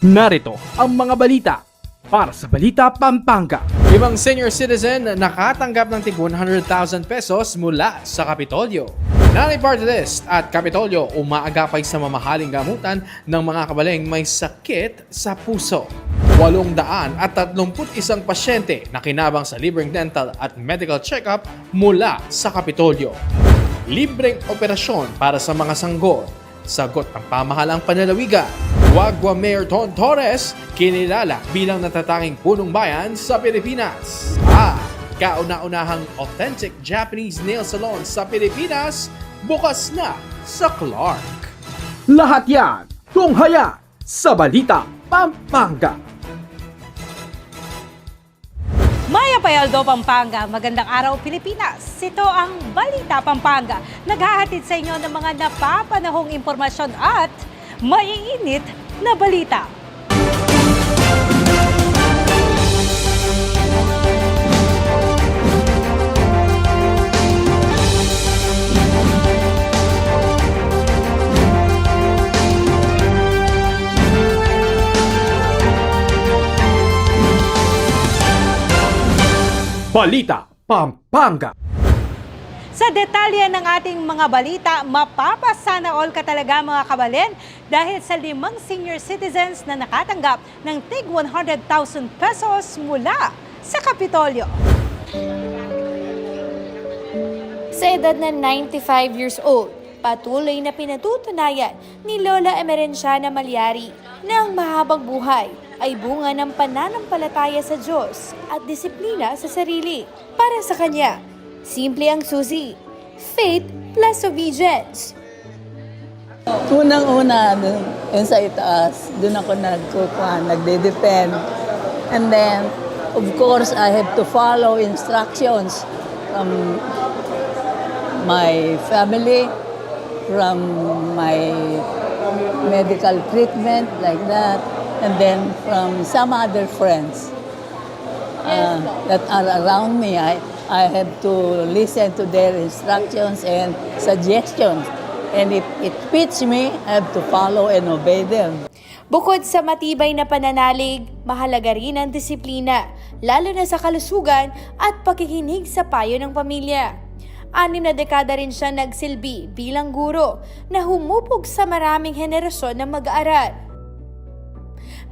Narito ang mga balita para sa Balita Pampanga. Ibang senior citizen nakatanggap ng tig 100,000 pesos mula sa Kapitolyo. Nanay Party List at Kapitolyo umaagapay sa mamahaling gamutan ng mga kabaleng may sakit sa puso. 831 pasyente na kinabang sa libreng dental at medical check-up mula sa Kapitolyo. Libreng operasyon para sa mga sanggol. Sagot ng pamahalang panlalawigan. Wagwa Mayor Ton Torres kinilala bilang natatanging punong bayan sa Pilipinas. Kauna-unahang authentic Japanese nail salon sa Pilipinas bukas na sa Clark. Lahat yan, tunghaya sa Balita Pampanga. Maya Payaldo, Pampanga. Magandang araw, Pilipinas. Ito ang Balita Pampanga. Naghahatid sa inyo ng mga napapanahong impormasyon at maiinit na balita. Balita Pampanga. Sa detalye ng ating mga balita, mapapasana all ka talaga mga kabalen dahil sa 5 senior citizens na nakatanggap ng tig 100,000 pesos mula sa Kapitolyo. Sa edad na 95 years old, patuloy na pinatutunayan ni Lola Emerenciana Malyari na ang mahabang buhay ay bunga ng pananampalataya sa Diyos at disiplina sa sarili. Para sa kanya, simple ang susi, faith plus obedience. Unang-una, yun sa itaas, doon ako nagde-depend. And then, of course, I have to follow instructions from my family, from my medical treatment, like that, and then from some other friends that are around me. I have to listen to their instructions and suggestions. And if it fits me, I have to follow and obey them. Bukod sa matibay na pananalig, mahalaga rin ang disiplina, lalo na sa kalusugan at pakikinig sa payo ng pamilya. 6 na dekada rin siya nagsilbi bilang guro na humupog sa maraming henerasyon ng mag-aaral.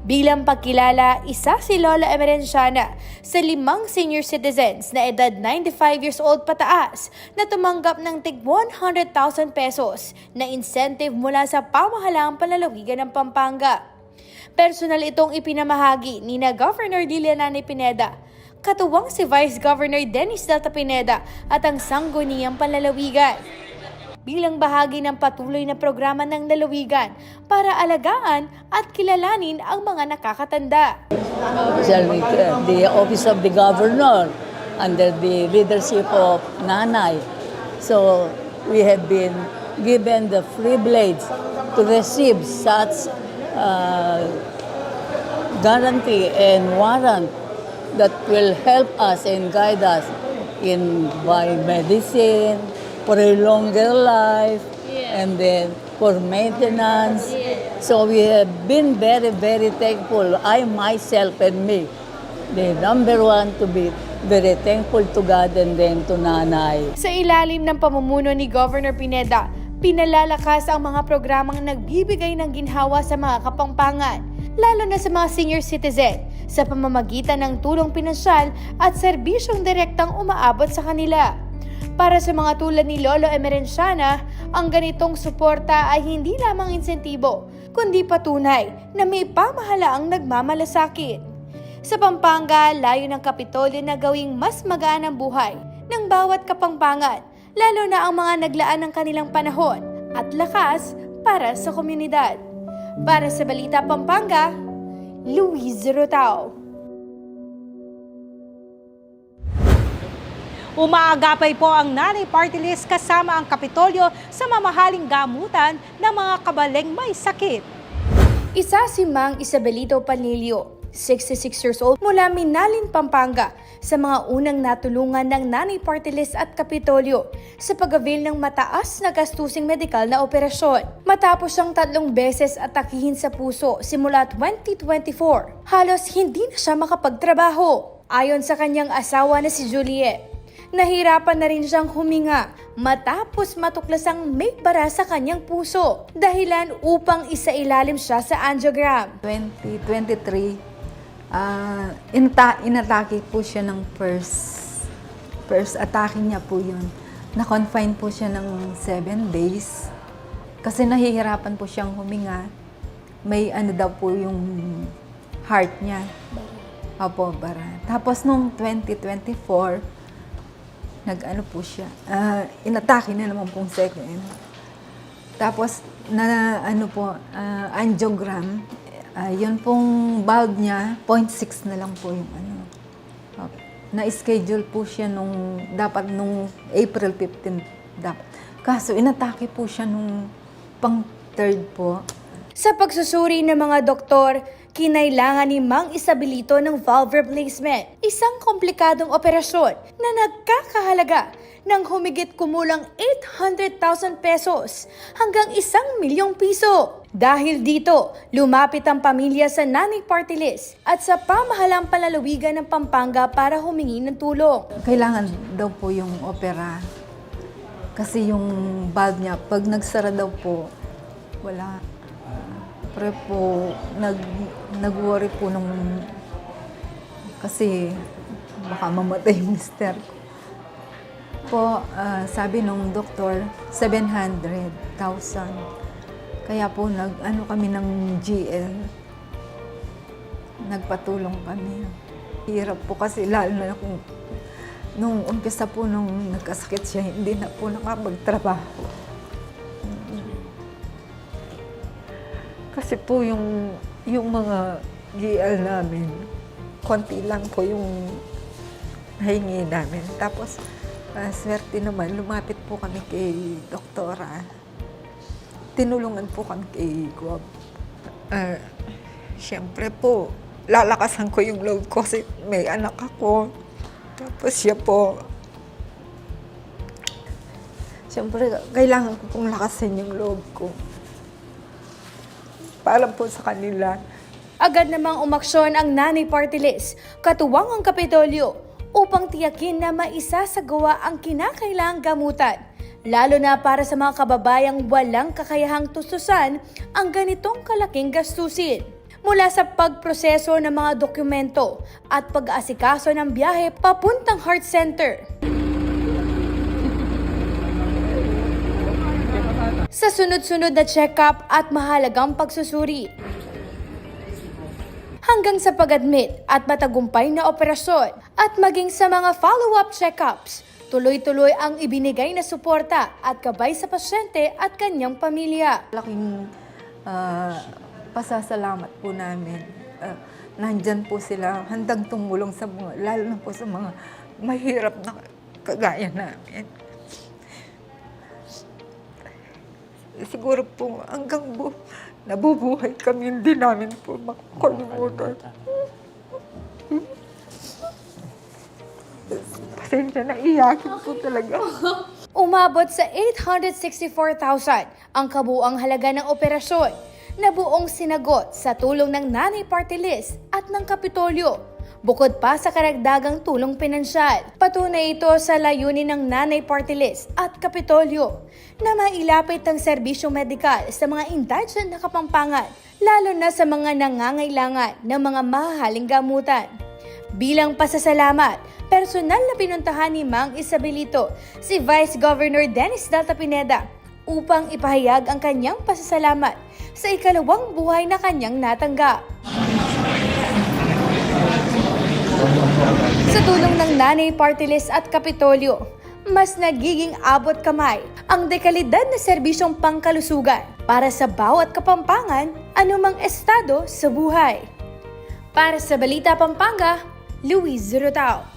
Bilang pagkilala, isa si Lola Emerenciana sa 5 senior citizens na edad 95 years old pataas na tumanggap ng tig 100,000 pesos na incentive mula sa pamahalaang panlalawigan ng Pampanga. Personal itong ipinamahagi ni na Governor Liliana Pineda, katuwang si Vice Governor Dennis Delta Pineda at ang sangguniang panlalawigan. Bilang bahagi ng patuloy na programa ng lalawigan para alagaan at kilalanin ang mga nakakatanda. The Office of the Governor under the leadership of Nanay. So we have been given the privilege to receive such guarantee and warrant that will help us and guide us in buy medicine, for a longer life, and then for maintenance. So we have been very, very thankful. I myself and me, the number one to be very thankful to God and then to Nanay. Sa ilalim ng pamumuno ni Governor Pineda, pinalalakas ang mga programang nagbibigay ng ginhawa sa mga Kapampangan, lalo na sa mga senior citizen, sa pamamagitan ng tulong pinansyal at serbisyong direktang umaabot sa kanila. Para sa mga tulad ni Lolo Emerenciana, ang ganitong suporta ay hindi lamang insentibo, kundi patunay na may pamahalaang nagmamalasakit. Sa Pampanga, layo ng Kapitolyo na gawing mas magaan ang buhay ng bawat Kapampangan, lalo na ang mga naglaan ng kanilang panahon at lakas para sa komunidad. Para sa Balita Pampanga, Luis Rotao. Umaagapay po ang Nanay Party List kasama ang Kapitolyo sa mamahaling gamutan ng mga kabaleng may sakit. Isa si Mang Isabelito Panilio, 66 years old mula Minalin, Pampanga, sa mga unang natulungan ng Nanay Party List at Kapitolyo sa pag-avail ng mataas na gastusing medikal na operasyon. Matapos siyang 3 beses atakihin sa puso simula 2024, halos hindi na siya makapagtrabaho. Ayon sa kanyang asawa na si Juliet, nahirapan na rin siyang huminga matapos matuklasang may bara sa kanyang puso, dahilan upang isailalim siya sa angiogram. 2023, inatake po siya ng first atake niya po yun. Na-confine po siya ng 7 days kasi nahihirapan po siyang huminga. May ano daw po yung heart niya. Opo, bara. Tapos nung 2024, nag-ano po siya, inatake na naman pong second. Tapos, angiogram, yun pong valve niya, 0.6 na lang po yung ano. Na-schedule po siya dapat nung April 15 dapat. Kaso, inatake po siya nung pang 3rd po. Sa pagsusuri ng mga doktor, kinailangan ni Mang Isabelito ng valve replacement, isang komplikadong operasyon na nagkakahalaga ng humigit kumulang 800,000 pesos hanggang 1 milyong piso. Dahil dito, lumapit ang pamilya sa Nanay Party List at sa pamahalang palalawigan ng Pampanga para humingi ng tulong. Kailangan daw po yung opera. Kasi yung valve niya, pag nagsara daw po, wala. Pero po, nag-worry po kasi baka mamatay yung mister ko. Po, sabi nung doktor, 700,000. Kaya po, kami ng GL. Nagpatulong kami. Hirap po kasi lalo na nung umpisa po nung nagkasakit siya, hindi na po nakapagtrabaho. Kasi po yung mga GL namin, konti lang po yung nahingi namin. Tapos, swerte naman, lumapit po kami kay doktora. Tinulungan po kami kay Gob. Siyempre po, lalakasan ko yung loob ko kasi may anak ako. Tapos siya po, siyempre, kailangan ko pong lakasan yung loob ko. Para po sa kanila. Agad namang umaksyon ang Nanay Party List, katuwang ang Kapitolyo, upang tiyakin na maisasagawa ang kinakailangang gamutan, lalo na para sa mga kababayang walang kakayahang tustusan ang ganitong kalaking gastusin. Mula sa pagproseso ng mga dokumento at pag-aasikaso ng biyahe papuntang heart center, sa sunod-sunod na check-up at mahalagang pagsusuri, hanggang sa pag-admit at matagumpay na operasyon at maging sa mga follow-up check-ups, tuloy-tuloy ang ibinigay na suporta at gabay sa pasyente at kanyang pamilya. Laking pasasalamat po namin. Nandyan po sila, handang tumulong sa mga, lalo na po sa mga mahirap na kagaya namin. Siguro po hanggang nabubuhay kami, hindi namin po makakalimutan. Pasensya na, iyakin po talaga. Umabot sa 864,000 ang kabuuang halaga ng operasyon na buong sinagot sa tulong ng Nanay Party List at ng Kapitolyo. Bukod pa sa karagdagang tulong pinansyal, patunay ito sa layunin ng Nanay Party List at Kapitolyo na mailapit ang serbisyong medikal sa mga indigent na Kapampangan, lalo na sa mga nangangailangan ng mga mahahaling gamutan. Bilang pasasalamat, personal na pinuntahan ni Mang Isabelito si Vice Governor Dennis Delta Pineda upang ipahayag ang kanyang pasasalamat sa ikalawang buhay na kanyang natanggap. Sa tulong ng Nanay Party List at Kapitolyo, mas nagiging abot kamay ang dekalidad na serbisyong pangkalusugan para sa bawat Kapampangan, anumang estado sa buhay. Para sa Balita Pampanga, Luis Zurutao.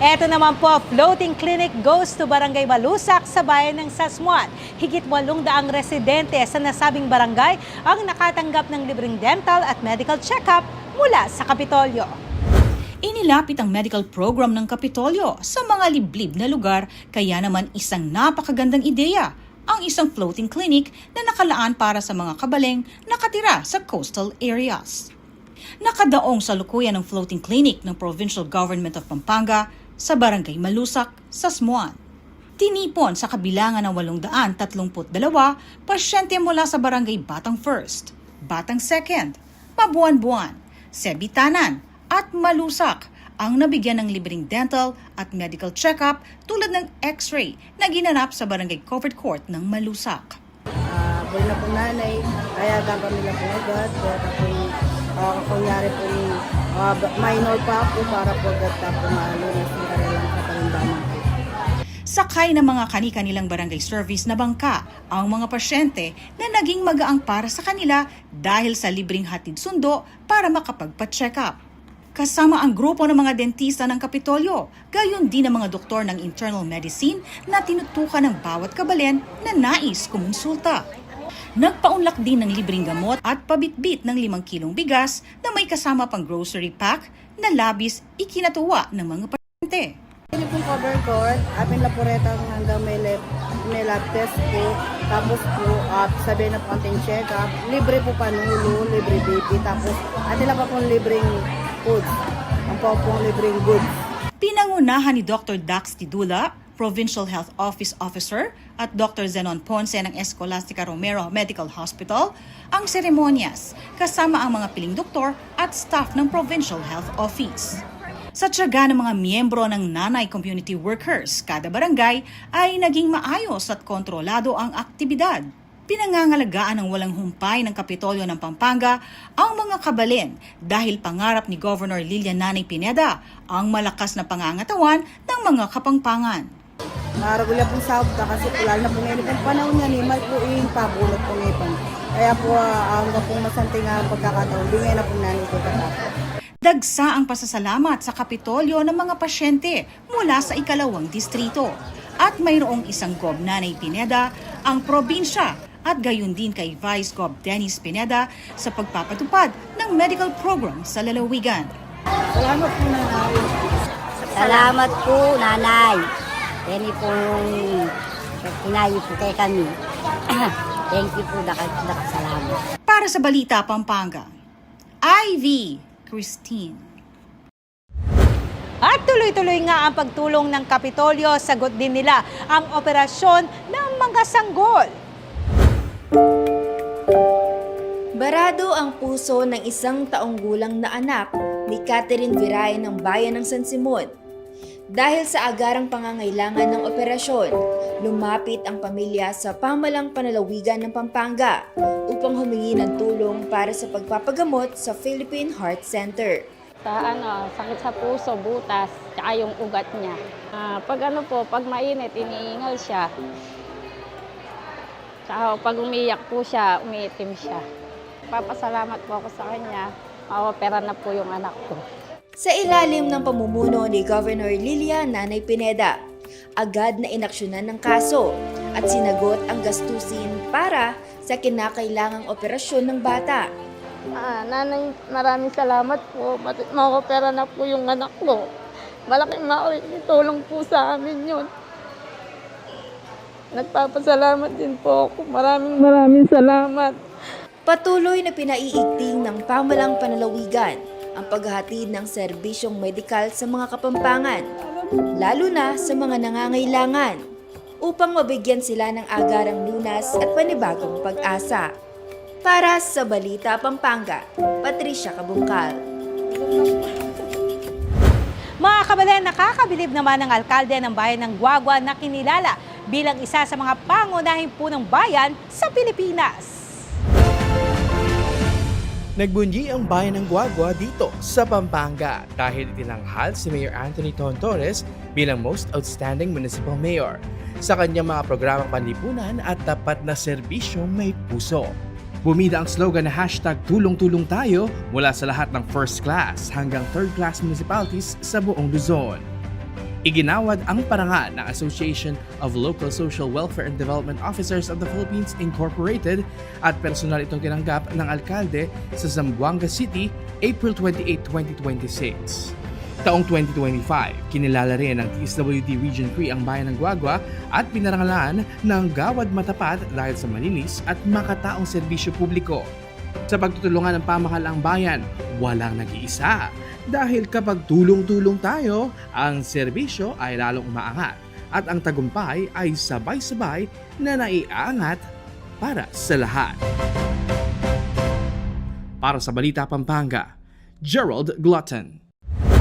Eto naman po, floating clinic goes to Barangay Malusak sa bayan ng Sasmuan. Higit 800 residente sa nasabing barangay ang nakatanggap ng libreng dental at medical check-up mula sa Kapitolyo. Inilapit ang medical program ng Kapitolyo sa mga liblib na lugar, kaya naman isang napakagandang ideya ang isang floating clinic na nakalaan para sa mga kabaleng nakatira sa coastal areas. Nakadaong sa lukuyan ng floating clinic ng Provincial Government of Pampanga sa Barangay Malusak, Sasmuan. Tinipon sa kabilangan ng 832 pasyente mula sa Barangay Batang First, Batang Second, Mabuan-Buan, Sebitanan at Malusak ang nabigyan ng libreng dental at medical check-up tulad ng x-ray na ginanap sa Barangay Covered Court ng Malusak. Buhay na po nanay, kaya kami lang po agad. Kunyari po minor pa po para po agad po maalunas ng kanilang kapalimbanan po. Sakay ng mga kani-kanilang barangay service na bangka ang mga pasyente na naging magaang para sa kanila dahil sa libreng hatid sundo para makapagpa-check up. Kasama ang grupo ng mga dentista ng Kapitolyo, gayon din ang mga doktor ng internal medicine na tinutukan ng bawat kabalen na nais kumonsulta. Nagpaunlak din ng libreng gamot at pabitbit ng 5 kilong bigas na may kasama pang grocery pack na labis ikinatuwa ng mga pasyente. Hindi pong cover court, ating laboreta hanggang may lab test po, tapos po sabihin na po ating check-up, libre po panulo, libre baby, tapos ating lang pa pong libreng foods, ang po pong libreng goods. Pinangunahan ni Dr. Dax Tidula, Provincial Health Office Officer, at Dr. Zenon Ponce ng Escolastica Romero Medical Hospital ang seremonyas kasama ang mga piling doktor at staff ng Provincial Health Office. Sa tiyaga ng mga miyembro ng Nanay Community Workers, kada barangay ay naging maayos at kontrolado ang aktibidad. Pinangangalagaan ng walang humpay ng Kapitolyo ng Pampanga ang mga kabalen dahil pangarap ni Governor Lilian Nanay Pineda ang malakas na pangangatawan ng mga kapangpangan. Maragulya pong sabta kasi lalo na po ngayon ang panahon nga ni may po pabulot po ngayon. Kaya po hanggang pong masanting ang pagkakataon, bingay na po nanay ko katapos. Dagsa ang pasasalamat sa Kapitolyo ng mga pasyente mula sa 2 distrito at mayroong isang Gob Nanay Pineda ang probinsya at gayon din kay Vice Gob Dennis Pineda sa pagpapatupad ng medical program sa lalawigan. Salamat po nanay. Salamat po nanay. Yan po yung kinayo po kay kami. Thank you po, salamat. Para sa Balita Pampanga, Ivy Christine. At tuloy-tuloy nga ang pagtulong ng Kapitolyo, sagot din nila ang operasyon ng mga sanggol. Barado ang puso ng isang taong gulang na anak ni Catherine Viray ng bayan ng San Simon. Dahil sa agarang pangangailangan ng operasyon, lumapit ang pamilya sa pamalang panalawigan ng Pampanga upang humingi ng tulong para sa pagpapagamot sa Philippine Heart Center. Sakit sa puso, butas, tsaka yung ugat niya. Pag mainit, iniingal siya. Tsaka pag umiyak po siya, umiitim siya. Papasalamat po ako sa kanya, ma-opera na po yung anak ko. Sa ilalim ng pamumuno ni Governor Lilian Nanay Pineda, agad na inaksyonan ng kaso at sinagot ang gastusin para sa kinakailangang operasyon ng bata. Nanay, maraming salamat po. Ma-opera na po yung anak ko. Malaking tulong po sa amin yun. Nagpapasalamat din po ako. Maraming salamat. Patuloy na pinaiigting ng pamalang panalawigan ang paghahatid ng serbisyong medikal sa mga Kapampangan, lalo na sa mga nangangailangan, upang mabigyan sila ng agarang lunas at panibagong pag-asa. Para sa Balita Pampanga, Patricia Cabungcal. Mga kabalen, nakakabilib naman ang alkalde ng bayan ng Guagua na kinilala bilang isa sa mga pangunahing punong bayan sa Pilipinas. Nagbunyi ang bayan ng Guagua dito sa Pampanga dahil itinanghal si Mayor Anthony Ton Torres bilang Most Outstanding Municipal Mayor sa kanyang mga programang panlipunan at tapat na serbisyong may puso. Bumida ang slogan na #tulong-tulong tayo mula sa lahat ng first class hanggang third class municipalities sa buong Luzon. Iginawad ang parangal ng Association of Local Social Welfare and Development Officers of the Philippines Incorporated at personal itong tinanggap ng alkalde sa Zamboanga City, April 28, 2026. Taong 2025, kinilala rin ng DSWD Region 3 ang bayan ng Guagua at pinarangalan ng Gawad Matapat dahil sa malinis at makataong serbisyo publiko. Sa pagtutulungan ng pamahalaang bayan, walang nag-iisa. Dahil kapag tulong-tulong tayo, ang serbisyo ay lalong umaangat at ang tagumpay ay sabay-sabay na naiangat para sa lahat. Para sa Balita Pampanga, Gerald Glutton.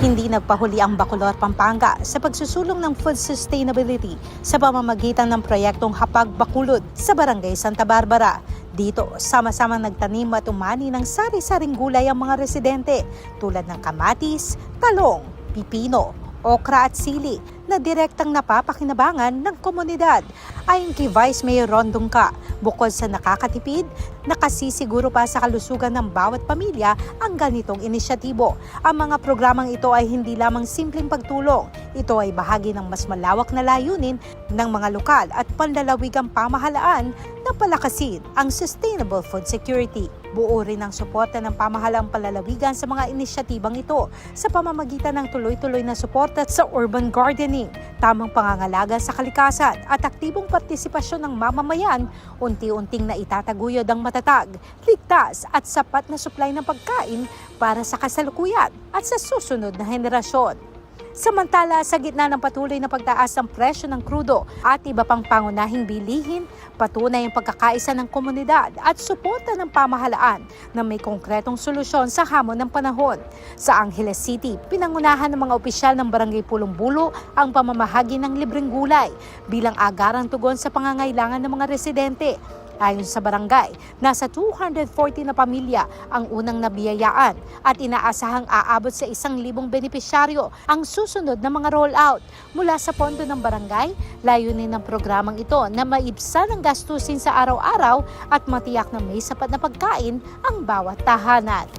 Hindi nagpahuli ang Bacolor, Pampanga sa pagsusulong ng food sustainability sa pamamagitan ng proyektong Hapag Bacolod sa Barangay Santa Barbara. Dito, sama-samang nagtanim at umani ng sari-saring gulay ang mga residente tulad ng kamatis, talong, pipino, okra at sili na direktang napapakinabangan ng komunidad. Ayon kay Vice Mayor Rondonca, bukod sa nakakatipid, nakasisiguro pa sa kalusugan ng bawat pamilya ang ganitong inisyatibo. Ang mga programang ito ay hindi lamang simpleng pagtulong. Ito ay bahagi ng mas malawak na layunin ng mga lokal at panlalawigang pamahalaan na palakasin ang sustainable food security. Buo rin ang suporta ng pamahalaang palalawigan sa mga inisyatibang ito sa pamamagitan ng tuloy-tuloy na suporta sa urban gardening, tamang pangangalaga sa kalikasan at aktibong partisipasyon ng mamamayan, unti-unting na itataguyod ang matatag, ligtas at sapat na supply ng pagkain para sa kasalukuyan at sa susunod na henerasyon. Samantala, sa gitna ng patuloy na pagtaas ng presyo ng krudo at iba pang pangunahing bilihin, patunay ang pagkakaisa ng komunidad at suporta ng pamahalaan na may konkretong solusyon sa hamon ng panahon. Sa Angeles City, pinangunahan ng mga opisyal ng Barangay Pulong-Bulo ang pamamahagi ng libreng gulay bilang agarang tugon sa pangangailangan ng mga residente. Ayon sa barangay, nasa 240 na pamilya ang unang nabiyayaan at inaasahang aabot sa 1,000 benepisyaryo ang susunod na mga rollout. Mula sa pondo ng barangay, layunin ng programang ito na maibsan ang gastusin sa araw-araw at matiyak na may sapat na pagkain ang bawat tahanan.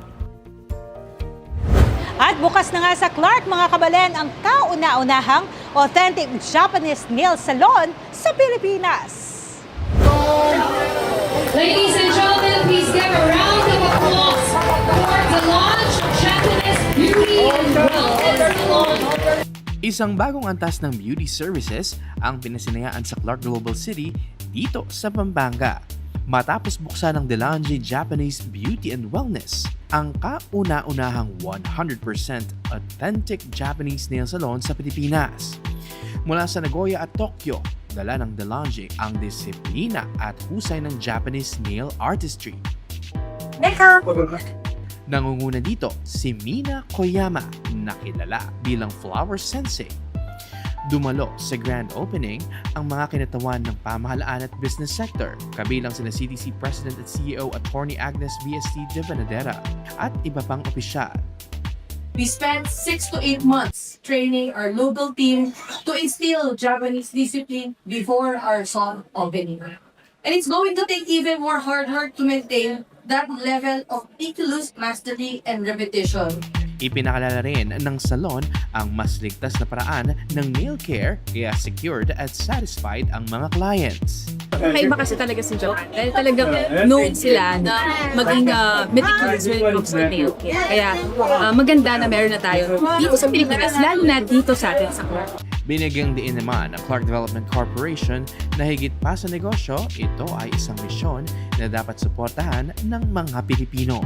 At bukas na nga sa Clark, mga kabalen, ang kauna-unahang authentic Japanese nail salon sa Pilipinas. Ladies and gentlemen, please give a round of applause for the launch of Japanese Beauty and Wellness Salon. Isang bagong antas ng beauty services ang pinasinayaan sa Clark Global City dito sa Pampanga. Matapos buksan ng Delange Japanese Beauty and Wellness, ang kauna-unahang 100% authentic Japanese nail salon sa Pilipinas. Mula sa Nagoya at Tokyo, dala ng Delange ang disiplina at husay ng Japanese nail artistry. Nangunguna dito si Mina Koyama, na kilala bilang Flower Sensei. Dumalo sa grand opening ang mga kinatawan ng pamahalaan at business sector, kabilang sina CDC President at CEO Attorney Agnes VST de Benadera at iba pang opisyal. We spent 6 to 8 months training our local team to instill Japanese discipline before our soft opening. And it's going to take even more hard work to maintain that level of meticulous mastery and repetition. Ipinakalala rin ng salon ang mas ligtas na paraan ng nail care, kaya secured at satisfied ang mga clients. Kakaiba kasi talaga si Japan dahil talagang known sila na maging meticulous when it comes to nail care. Kaya maganda na meron na tayo dito sa Pilipinas, lalo na dito sa atin sa Clark. Binigyang diin naman ng Clark Development Corporation na higit pa sa negosyo, ito ay isang misyon na dapat suportahan ng mga Pilipino.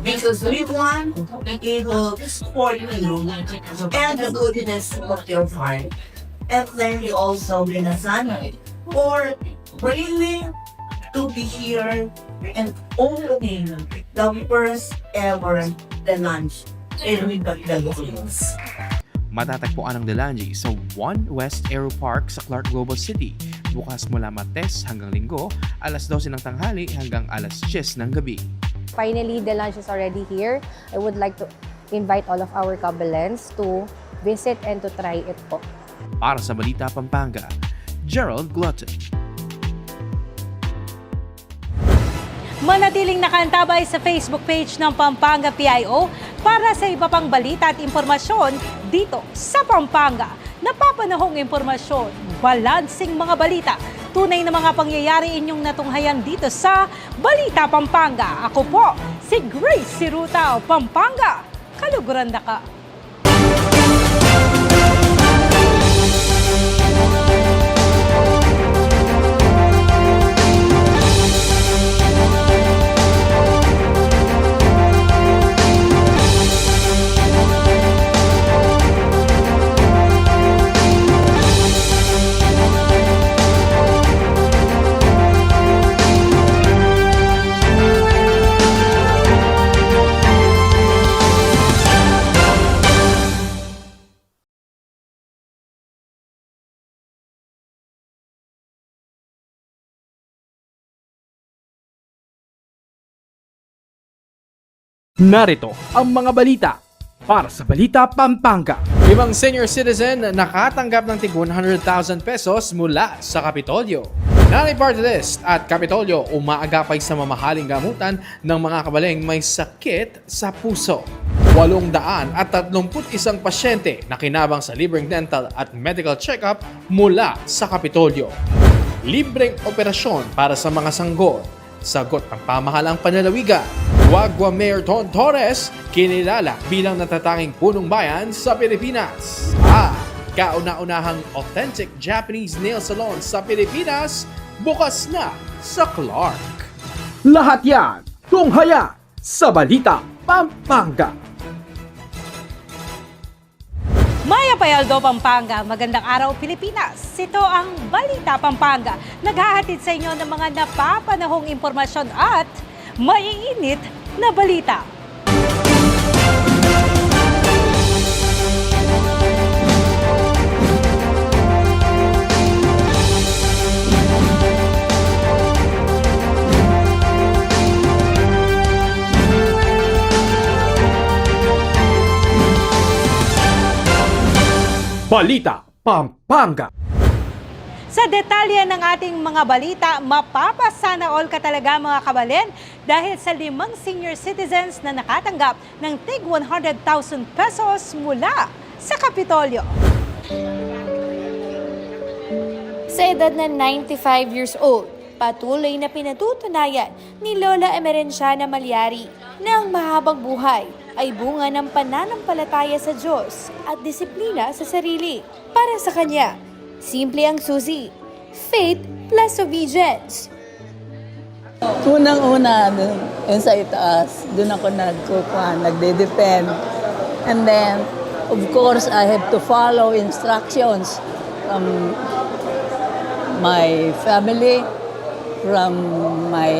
Because we want to be able to support you and the goodness of your heart. And then you also bring a son for bringing to be here and opening the first ever Delange in the Philippines. Matatagpuan ang Delange sa 1 West Aero Park sa Clark Global City. Bukas mula Martes hanggang Linggo, alas 12 ng tanghali hanggang alas 10 ng gabi. Finally, Delange is already here. I would like to invite all of our Kabelens to visit and to try it po. Para sa Balita Pampanga, Gerald Glutton. Manatiling nakaantabay sa Facebook page ng Pampanga PIO para sa iba pang balita at impormasyon dito sa Pampanga. napapanahong impormasyon, balansing mga balita, tunay na mga pangyayari inyong natunghayan dito sa Balita Pampanga. Ako po, si Grace Siruta, Pampanga, Kaluguran ka. Narito ang mga balita para sa Balita Pampanga. 5 senior citizen nakatanggap ng tig 100,000 pesos mula sa Kapitolyo. Nanay Party List at Kapitolyo umaagapay sa mamahaling gamutan ng mga kabaleng may sakit sa puso. 831 pasyente na kinabang sa libreng dental at medical check-up mula sa Kapitolyo. Libreng operasyon para sa mga sanggol. Sagot ng pamahalang panlalawigan. Wagwa Mayor Ton Torres kinilala bilang natatanging punong bayan sa Pilipinas. Kauna-unahang authentic Japanese nail salon sa Pilipinas bukas na sa Clark. Lahat yan, tunghaya sa Balita Pampanga. Maya Payaldo, Pampanga. Magandang araw, Pilipinas. Ito ang Balita Pampanga. Naghahatid sa inyo ng mga napapanahong impormasyon at maiinit na balita. Balita Pampanga. Sa detalye ng ating mga balita, mapapasana all ka talaga mga kabalen dahil sa 5 senior citizens na nakatanggap ng tig 100,000 pesos mula sa Kapitolyo. Sa edad na 95 years old, patuloy na pinatutunayan ni Lola Emerenciana Malyari na ang mahabang buhay ay bunga ng pananampalataya sa Diyos at disiplina sa sarili. Para sa kanya, simple ang susi, faith plus obedience. Unang-una, yun sa itaas, doon ako nagde-depend. And then, of course, I have to follow instructions from my family, from my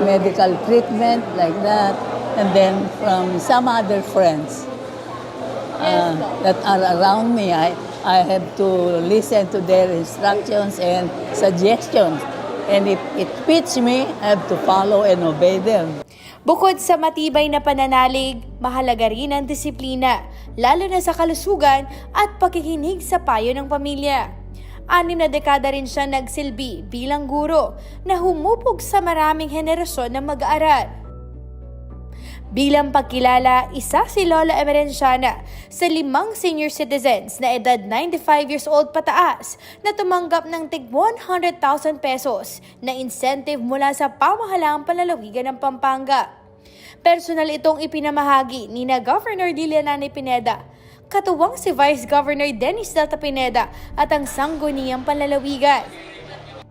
medical treatment, like that, and then from some other friends that are around me. I have to listen to their instructions and suggestions. And if it fits me, I have to follow and obey them. Bukod sa matibay na pananalig, mahalaga rin ang disiplina, lalo na sa kalusugan at pakikinig sa payo ng pamilya. 6 na dekada rin siya nagsilbi bilang guro na humupog sa maraming henerasyon ng mag-aaral. Bilang pagkilala, isa si Lola Emerenciana sa 5 senior citizens na edad 95 years old pataas na tumanggap ng tig 100,000 pesos na incentive mula sa pamahalaang panlalawigan ng Pampanga. Personal itong ipinamahagi ni na Governor Lilianani Pineda, katuwang si Vice Governor Dennis Delta Pineda at ang Sangguniang Panlalawigan.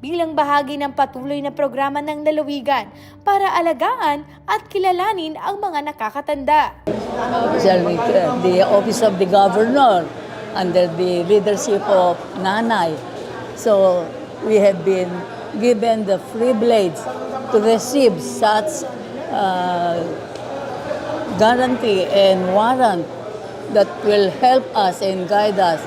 Bilang bahagi ng patuloy na programa ng lalawigan para alagaan at kilalanin ang mga nakakatanda. The Office of the Governor under the leadership of Nanay. So we have been given the privilege to receive such guarantee and warrant that will help us and guide us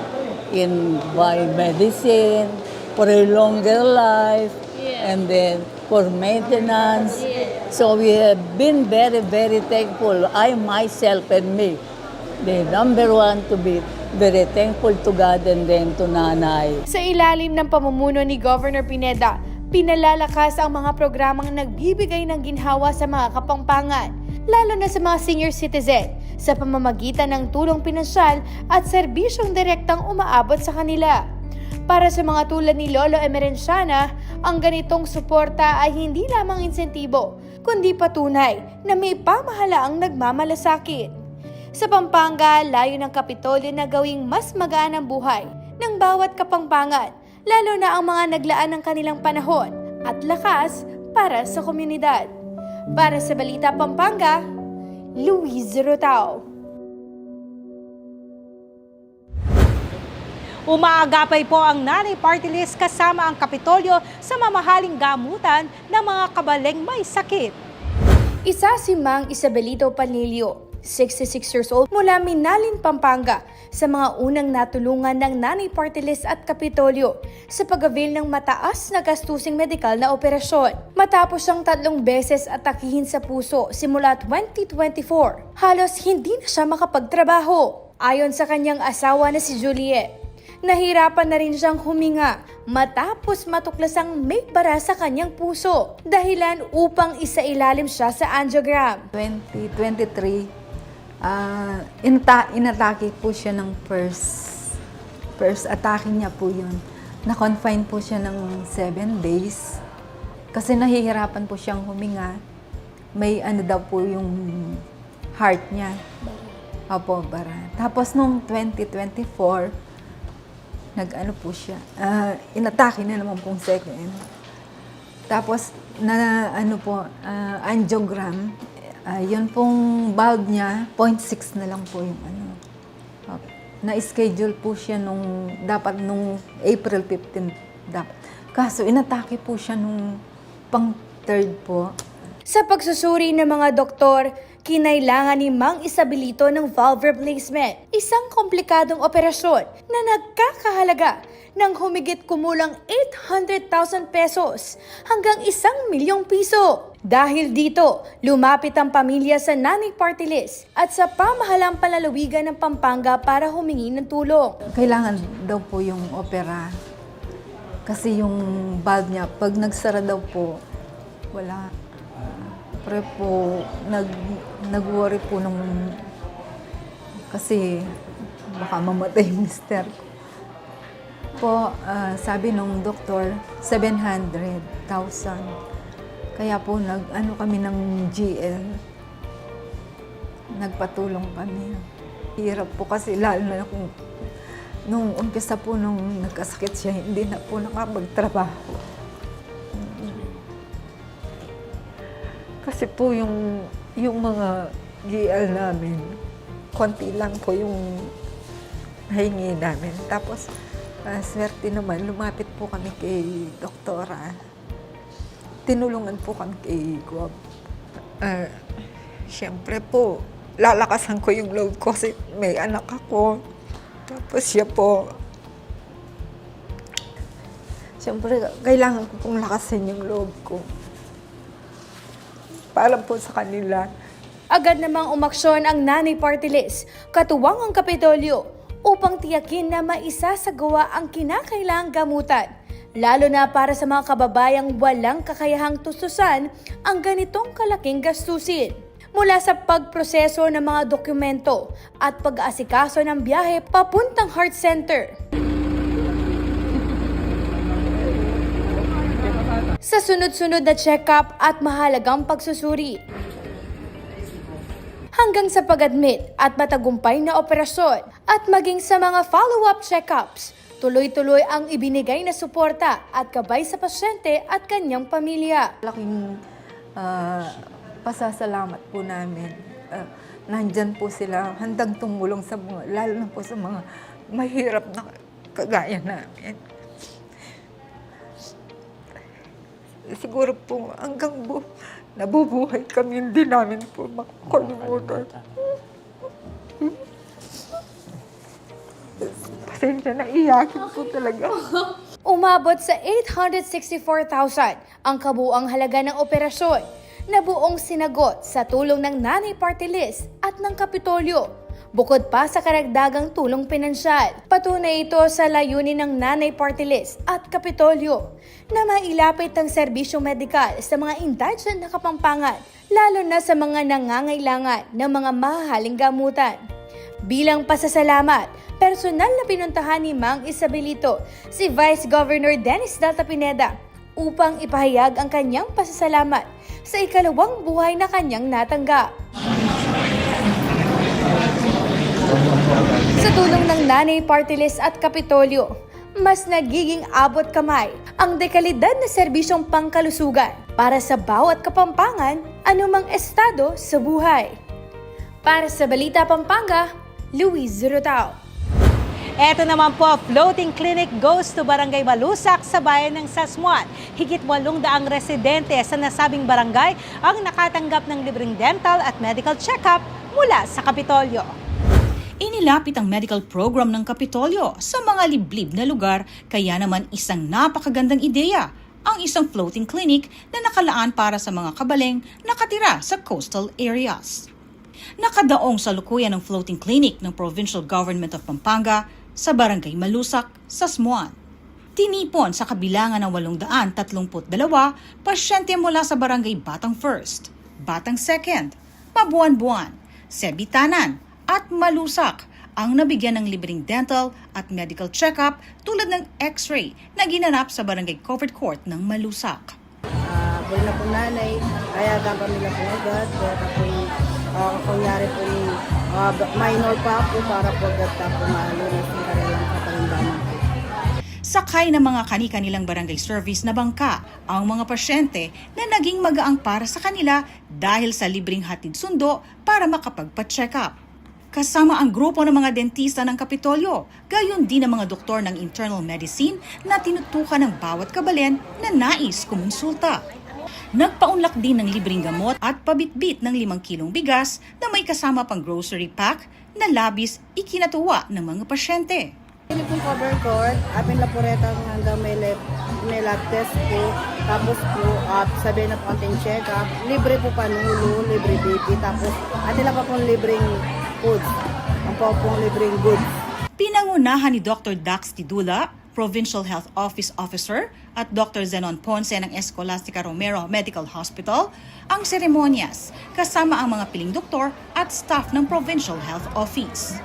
in by medicine, for a longer life, and then for maintenance. So we have been very, very thankful. I myself and me, the number one to be very thankful to God and then to Nanay. Sa ilalim ng pamumuno ni Governor Pineda, pinalalakas ang mga programang nagbibigay ng ginhawa sa mga Kapampangan. lalo na sa mga senior citizen, sa pamamagitan ng tulong pinansyal at serbisyong direktang umaabot sa kanila. Para sa mga tulad ni Lolo Emerenciana, ang ganitong suporta ay hindi lamang insentibo, kundi patunay na may pamahalaang nagmamalasakit. Sa Pampanga, layo ng Kapitolyo na gawing mas magaan ang buhay ng bawat Kapampangan, lalo na ang mga naglaan ng kanilang panahon at lakas para sa komunidad. Para sa Balita Pampanga, Luis Rotao. Umaagapay po ang Nanay Party List kasama ang Kapitolyo sa mamahaling gamutan ng mga kabaleng may sakit. Isa si Mang Isabelito Panilio, 66 years old, mula Minalin, Pampanga, sa mga unang natulungan ng Nanay Party List at Kapitolyo sa pag-avail ng mataas na gastusing medikal na operasyon. Matapos siyang 3 beses atakihin sa puso simula 2024, halos hindi na siya makapagtrabaho. Ayon sa kanyang asawa na si Juliet, nahirapan na rin siyang huminga matapos matuklasang may bara sa kanyang puso, dahilan upang isailalim siya sa angiogram. 2023, inatake po siya ng first atake niya po yun. Na-confine po siya ng 7 days kasi nahihirapan po siyang huminga. May ano daw po yung heart niya. Opo, bara. Tapos nung 2024, nag-ano po siya, inatake na naman pong second. Tapos, angiogram, yun pong valve niya, 0.6 na lang po yung ano. Na-schedule po siya dapat nung April 15. Dapat. Kaso, inatake po siya nung pang 3rd po. Sa pagsusuri ng mga doktor, kinailangan ni Mang Isabelito ng valve replacement, isang komplikadong operasyon na nagkakahalaga ng humigit kumulang 800,000 pesos hanggang 1 milyong piso. Dahil dito, lumapit ang pamilya sa Nanay Party List at sa pamahalang palalawigan ng Pampanga para humingi ng tulong. Kailangan daw po yung opera kasi yung valve niya, pag nagsara daw po, wala. Pre po, nag-worry po nung kasi baka mamatay yung mister ko. Po, sabi nung doktor, 700,000. Kaya po nag-ano kami ng GL. Nagpatulong kami. Hirap po kasi lalo na kung nung umpisa po nung nagkasakit siya, hindi na po nakapagtrabaho. Kasi po yung mga GL namin, konti lang po yung nahingi namin. Tapos, swerte naman, lumapit po kami kay doktora. Tinulungan po kami kay Guab. Siyempre po, lalakasan ko yung loob ko kasi may anak ako. Tapos siya po, siyempre, kailangan ko pong lakasin yung loob ko. Para po sa kanila. Agad namang umaksyon ang Nanay Party List, katuwang ang Kapitolyo, upang tiyakin na maisasagawa ang kinakailangang gamutan, lalo na para sa mga kababayang walang kakayahang tustusan ang ganitong kalaking gastusin. Mula sa pagproseso ng mga dokumento at pag-aasikaso ng biyahe papuntang heart center, sa sunod-sunod na check-up at mahalagang pagsusuri, hanggang sa pag-admit at matagumpay na operasyon at maging sa mga follow-up check-ups, tuloy-tuloy ang ibinigay na suporta at gabay sa pasyente at kanyang pamilya. Laking pasasalamat po namin. Nandyan po sila, handang tumulong sa mga, lalo na po sa mga mahirap na kagaya namin. Siguro po hanggang nabubuhay kami, hindi namin po makakalimutan. Pasensya na, iyakin po talaga. Umabot sa 864,000 ang kabuuang halaga ng operasyon na buong sinagot sa tulong ng Nanay Party List at ng Kapitolyo Bukod pa sa karagdagang tulong pinansyal, patunay ito sa layunin ng Nanay Party List at Kapitolyo na mailapit ang serbisyong medikal sa mga indigent na Kapampangan, lalo na sa mga nangangailangan ng mga mahahaling gamutan. Bilang pasasalamat, personal na pinuntahan ni Mang Isabelito si Vice Governor Dennis Delta Pineda upang ipahayag ang kanyang pasasalamat sa ikalawang buhay na kanyang natanggap. Sa tulong ng Nanay Party List at Kapitolyo, mas nagiging abot kamay ang dekalidad na serbisyong pangkalusugan para sa bawat Kapampangan, anumang estado sa buhay. Para sa Balita Pampanga, Luis Zurutao. Eto naman po, floating clinic goes to Barangay Malusak sa bayan ng Sasmuan. Higit 800 residente sa nasabing barangay ang nakatanggap ng libreng dental at medical check-up mula sa Kapitolyo. Inilapit ang medical program ng Kapitolyo sa mga liblib na lugar, kaya naman isang napakagandang ideya ang isang floating clinic na nakalaan para sa mga kabaleng nakatira sa coastal areas. Nakadaong sa lukuyan ng floating clinic ng Provincial Government of Pampanga sa Barangay Malusak, Sasmuan. Tinipon sa kabilangan ng 832 pasyente mula sa Barangay Batang First, Batang Second, Mabuan-Buan, Sebitanan at Malusak ang nabigyan ng libreng dental at medical check-up tulad ng x-ray na ginanap sa Barangay Covered Court ng Malusak. Buhay na po nanay, kaya gagawin nila po agad. Kaya kunyari po minor pa po para po agad po malunas ng kanilang kapalimbanan po. Sakay ng mga kani-kanilang barangay service na bangka ang mga pasyente na naging magaang para sa kanila dahil sa libreng hatid sundo para makapagpa-check up. Kasama ang grupo ng mga dentista ng Kapitolyo, gayon din ang mga doktor ng internal medicine na tinutukan ng bawat kabalen na nais kumonsulta. Nagpaunlak din ng libreng gamot at pabitbit ng 5 kilong bigas na may kasama pang grocery pack na labis ikinatuwa ng mga pasyente. Hindi pong cover cord, apin laporeta hanggang may lab test po, tapos po sabi na po ating check up, libre po panulo, libre BP, tapos atin lang pa pong libreng foods, ang po pong libreng goods. Pinangunahan ni Dr. Dax Tidula, Provincial Health Office Officer, at Dr. Zenon Ponce ng Escolastica Romero Medical Hospital ang seremonyas kasama ang mga piling doktor at staff ng Provincial Health Office.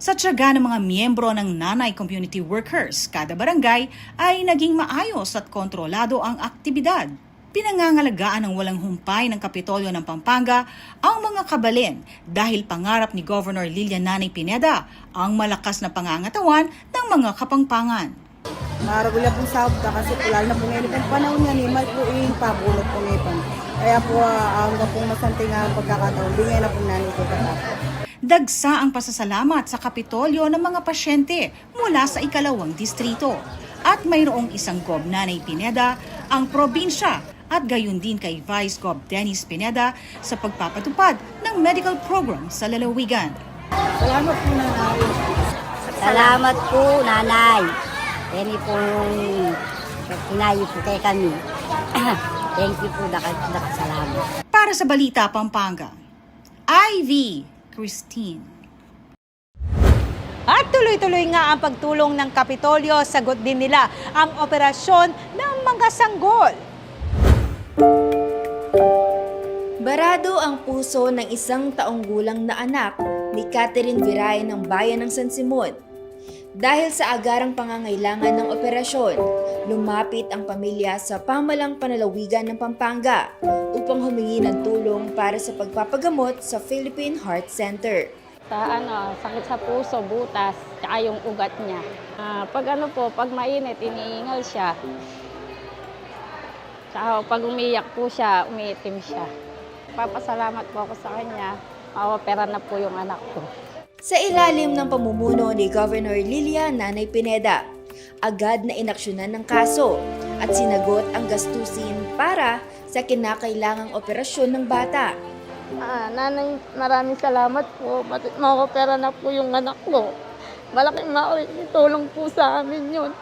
Sa tiyaga ng mga miyembro ng Nanay Community Workers, kada barangay ay naging maayos at kontrolado ang aktibidad. Pinangangalagaan ng walang humpay ng Kapitolyo ng Pampanga ang mga kabalen dahil pangarap ni Governor Lilian Nanay Pineda ang malakas na pangangatawan ng mga Kapampangan. Maragula pong sabda kasi lalo na po ngayon pong panahon nga ni may po pabulot po ngayon. Kaya po hanggang pong masante nga ang pagkakataon, di ngayon na pong nanay ko katapos. Dagsa ang pasasalamat sa Kapitolyo ng mga pasyente mula sa ikalawang distrito. At mayroong isang Gob Nanay Pineda ang probinsya at gayon din kay Vice Gov Dennis Pineda sa pagpapatupad ng medical program sa lalawigan. Salamat po nanay. Salamat po nanay. Yan po yung kinayo po kay kami. Thank you po, salamat. Para sa Balita Pampanga, Ivy Christine. At tuloy-tuloy nga ang pagtulong ng Kapitolyo, sagot din nila ang operasyon ng mga sanggol. Barado ang puso ng isang taong gulang na anak ni Catherine Viray ng bayan ng San Simon. Dahil sa agarang pangangailangan ng operasyon, lumapit ang pamilya sa pamalang panalawigan ng Pampanga upang humingi ng tulong para sa pagpapagamot sa Philippine Heart Center. Sakit sa puso, butas, tsaka yung ugat niya. Pag mainit, iniingal siya. Tsaka pag umiyak po siya, umiitim siya. Papasalamat po ako sa kanya. Maopera na po yung anak ko. Sa ilalim ng pamumuno ni Governor Lilian Nanay Pineda, agad na inaksyonan ng kaso at sinagot ang gastusin para sa kinakailangang operasyon ng bata. Nanay, maraming salamat po. Maopera na po yung anak ko. Malaking tulong po sa amin yun.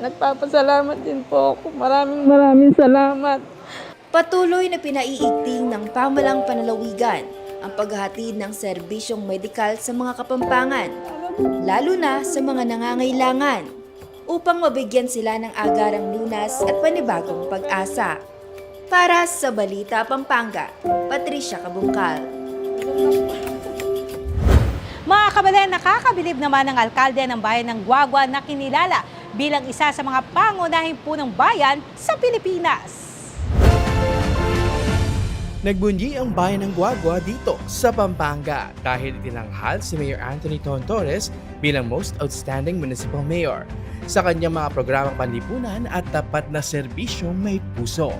Nagpapasalamat din po ako. Maraming salamat. Patuloy na pinaiigting ng pamalang panalawigan ang paghahatid ng serbisyong medikal sa mga Kapampangan, lalo na sa mga nangangailangan, upang mabigyan sila ng agarang lunas at panibagong pag-asa. Para sa Balita Pampanga, Patricia Cabungcal. Mga kabalen, nakakabilib naman ang alkalde ng bayan ng Guagua na kinilala bilang isa sa mga pangunahing punong bayan sa Pilipinas. Nagbunyi ang bayan ng Guagua dito sa Pampanga dahil itinanghal si Mayor Anthony Ton Torres bilang Most Outstanding Municipal Mayor sa kanyang mga programang panlipunan at tapat na serbisyong may puso.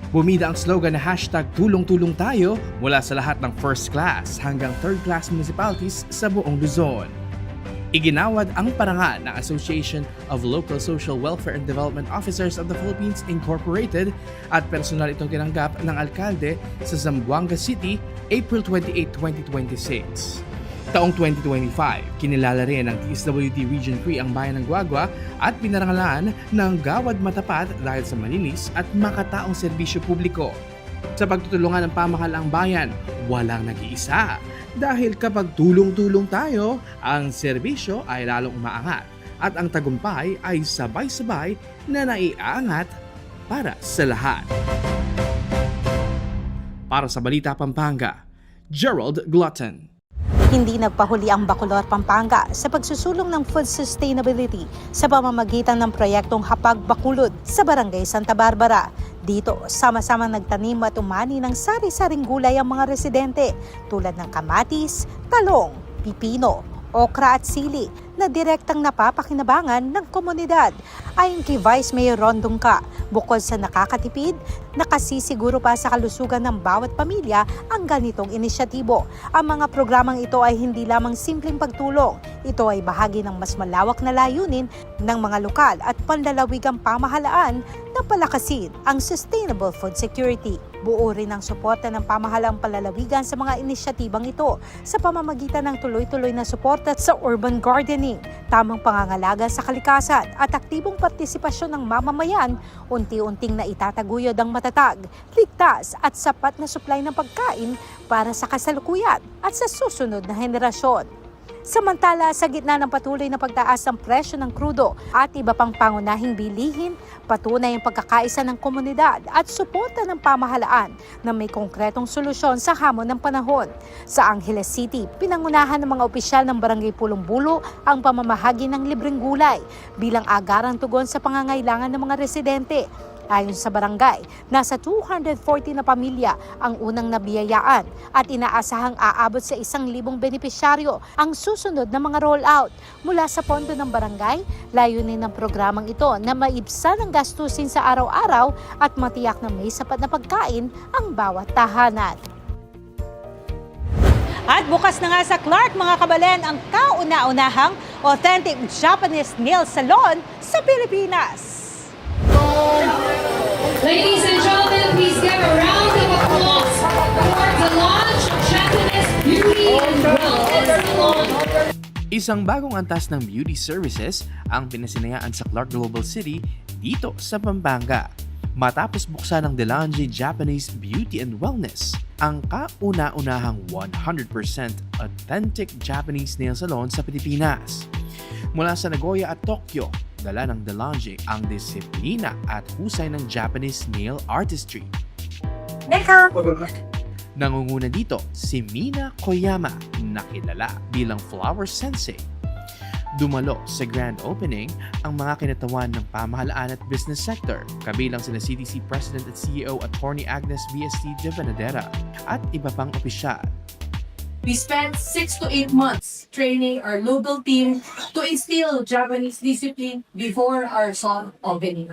Bumida ang slogan na #tulong-tulong tayo mula sa lahat ng first class hanggang third class municipalities sa buong Luzon. Iginawad ang parangal ng Association of Local Social Welfare and Development Officers of the Philippines Incorporated at personal itong tinanggap ng alkalde sa Zamboanga City, April 28, 2026. Taong 2025, kinilala rin ng DSWD Region 3 ang bayan ng Guagua at pinarangalan ng Gawad Matapat dahil sa malinis at makataong serbisyo publiko. Sa pagtutulungan ng pamahalaang bayan, walang nag-iisa. Dahil kapag tulong-tulong tayo, ang serbisyo ay lalong umaangat at ang tagumpay ay sabay-sabay na naiangat para sa lahat. Para sa Balita Pampanga, Gerald Glutton. Hindi nagpahuli ang Bacolor, Pampanga sa pagsusulong ng food sustainability sa pamamagitan ng proyektong Hapag Bacolod sa Barangay Santa Barbara. Dito, sama-sama nagtanim at umani ng sari-saring gulay ang mga residente tulad ng kamatis, talong, pipino, okra at sili na direktang napapakinabangan ng komunidad. Ayon kay Vice Mayor Rondongka, bukod sa nakakatipid, nakasisiguro pa sa kalusugan ng bawat pamilya ang ganitong inisyatibo. Ang mga programang ito ay hindi lamang simpleng pagtulong. Ito ay bahagi ng mas malawak na layunin ng mga lokal at panlalawigang pamahalaan na palakasin ang sustainable food security. Buo rin ang suporta ng pamahalaang palalawigan sa mga inisyatibang ito sa pamamagitan ng tuloy-tuloy na suporta sa urban gardening, tamang pangangalaga sa kalikasan at aktibong partisipasyon ng mamamayan, unti-unting na itataguyod ang matatag, ligtas at sapat na supply ng pagkain para sa kasalukuyan at sa susunod na henerasyon. Samantala, sa gitna ng patuloy na pagtaas ng presyo ng krudo at iba pang pangunahing bilihin, patunay ang pagkakaisa ng komunidad at suporta ng pamahalaan na may konkretong solusyon sa hamon ng panahon. Sa Angeles City, pinangunahan ng mga opisyal ng Barangay Pulong Bulo ang pamamahagi ng libreng gulay bilang agarang tugon sa pangangailangan ng mga residente. Ayon sa barangay, nasa 240 na pamilya ang unang nabiyayaan at inaasahang aabot sa 1,000 benepisyaryo ang susunod na mga rollout. Mula sa pondo ng barangay, layunin ng programang ito na maibsan ang gastusin sa araw-araw at matiyak na may sapat na pagkain ang bawat tahanan. At bukas na nga sa Clark, mga kabalen, ang kauna-unahang authentic Japanese nail salon sa Pilipinas. Ladies and gentlemen, please give a round of applause for the launch of Japanese Beauty and Wellness Salon. Isang bagong antas ng beauty services ang pinasinayaan sa Clark Global City dito sa Pampanga. Matapos buksan ng Delange Japanese Beauty and Wellness, ang kauna-unahang 100% authentic Japanese nail salon sa Pilipinas. Mula sa Nagoya at Tokyo, dala ng Delange ang disiplina at husay ng Japanese nail artistry. Nangunguna dito si Mina Koyama, na kilala bilang Flower Sensei. Dumalo sa grand opening ang mga kinatawan ng pamahalaan at business sector, kabilang sina CDC President at CEO Attorney Agnes VST de Benadera at iba pang opisyal. We spent 6 to 8 months training our local team to instill Japanese discipline before our soft opening.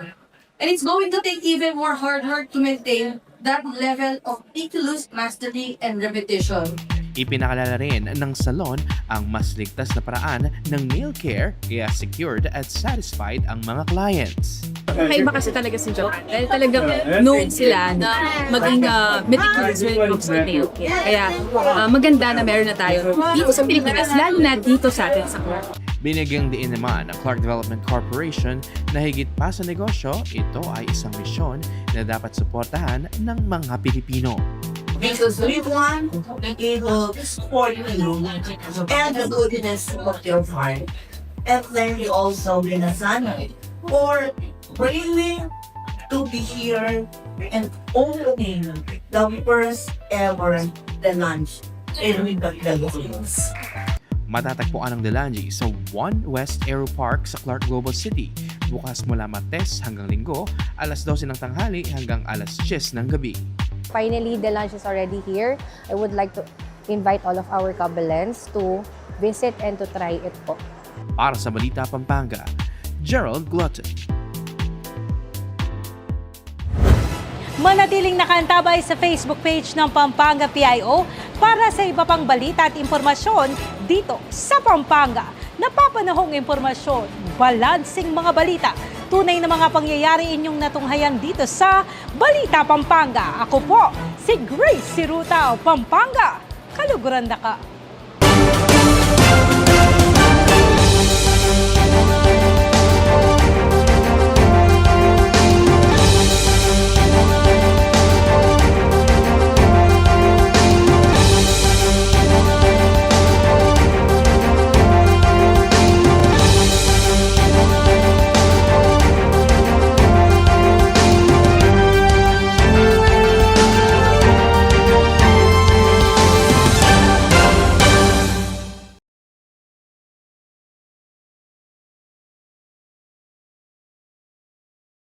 And it's going to take even more hard work to maintain that level of meticulous mastery and repetition. Ipinakalala rin ng salon ang mas ligtas na paraan ng nail care, kaya secured at satisfied ang mga clients. Kakaiba kasi talaga si Japan. Dahil talagang known sila na maging meticulous when it comes to nail care. Kaya maganda na meron na tayo dito sa Pilipinas, lalo na dito sa atin sa Clark. Binigyang diin naman ng Clark Development Corporation na higit pa sa negosyo, ito ay isang misyon na dapat suportahan ng mga Pilipino. because we want to be able to support you and the goodness of your heart. And then we also binasan for willing to be here and opening the first ever lunch in the Philippines. Matatagpuan ang Delange sa One West Aero Park sa Clark Global City. Bukas mula Martes hanggang Linggo, alas 12 ng tanghali hanggang alas 10 ng gabi. Finally, the lunch is already here. I would like to invite all of our kabelens to visit and to try it po. Para sa Balita Pampanga, Gerald Glutton. Manatiling nakaantabay sa Facebook page ng Pampanga PIO para sa iba pang balita at impormasyon dito sa Pampanga. Napapanahong impormasyon, balansing mga balita, tunay na mga pangyayari inyong natunghayan dito sa Balita Pampanga. Ako po, si Grace Sirutao, Pampanga, Kaluguran na ka.